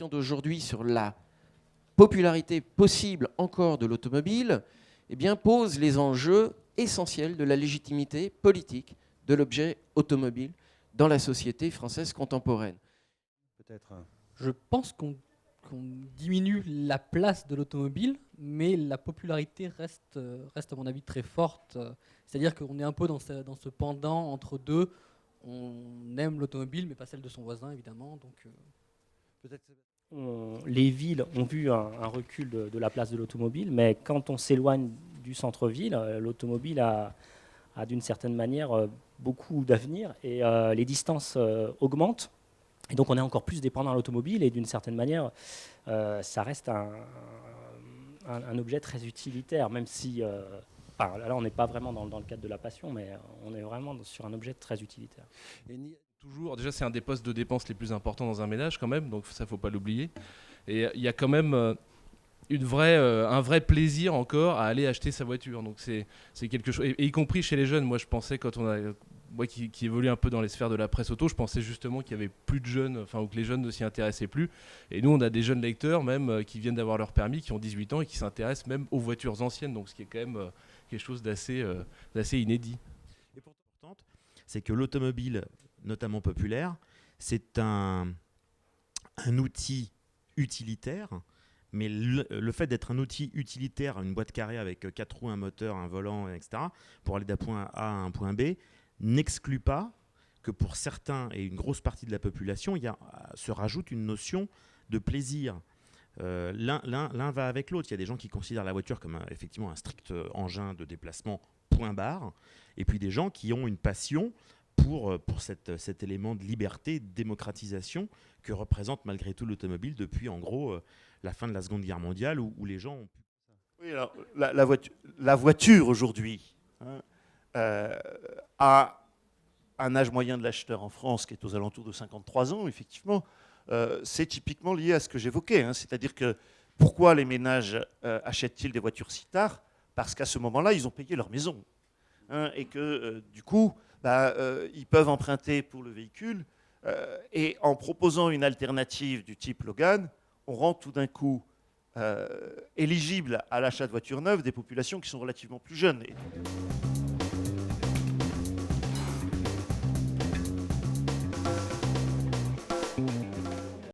question d'aujourd'hui sur la popularité possible encore de l'automobile, eh bien, pose les enjeux essentiels de la légitimité politique de l'objet automobile dans la société française contemporaine. Peut-être. Je pense qu'on diminue la place de l'automobile, mais la popularité reste à mon avis très forte. C'est-à-dire qu'on est un peu dans ce pendant entre deux. On aime l'automobile, mais pas celle de son voisin, évidemment. Donc, Peut-être. Les villes ont vu un recul de la place de l'automobile, mais quand on s'éloigne du centre-ville, l'automobile a d'une certaine manière beaucoup d'avenir et les distances augmentent. Et donc on est encore plus dépendant à l'automobile et d'une certaine manière, ça reste un objet très utilitaire, même si là on n'est pas vraiment dans le cadre de la passion, mais on est vraiment sur un objet très utilitaire. Toujours, déjà c'est un des postes de dépenses les plus importants dans un ménage quand même, donc ça faut pas l'oublier. Et il y a quand même un vrai plaisir encore à aller acheter sa voiture. Donc c'est quelque chose, et y compris chez les jeunes. Moi je pensais moi qui évolue un peu dans les sphères de la presse auto, je pensais justement qu'il y avait plus de jeunes, ou que les jeunes ne s'y intéressaient plus. Et nous on a des jeunes lecteurs même qui viennent d'avoir leur permis, qui ont 18 ans et qui s'intéressent même aux voitures anciennes. Donc ce qui est quand même quelque chose d'assez inédit. Et pourtant, c'est que l'automobile, notamment populaire, c'est un outil utilitaire, mais le fait d'être un outil utilitaire, une boîte carrée avec 4 roues, un moteur, un volant, etc., pour aller d'un point A à un point B, n'exclut pas que pour certains et une grosse partie de la population, se rajoute une notion de plaisir. L'un va avec l'autre. Il y a des gens qui considèrent la voiture comme effectivement un strict engin de déplacement, point barre, et puis des gens qui ont une passion pour cet élément de liberté, de démocratisation que représente malgré tout l'automobile depuis en gros la fin de la Seconde Guerre mondiale où les gens ont pu... Oui, alors la voiture aujourd'hui a un âge moyen de l'acheteur en France qui est aux alentours de 53 ans, effectivement. C'est typiquement lié à ce que j'évoquais, c'est-à-dire que pourquoi les ménages achètent-ils des voitures si tard? Parce qu'à ce moment-là, ils ont payé leur maison. Et que du coup, ils peuvent emprunter pour le véhicule. Et en proposant une alternative du type Logan, on rend tout d'un coup éligible à l'achat de voitures neuves des populations qui sont relativement plus jeunes.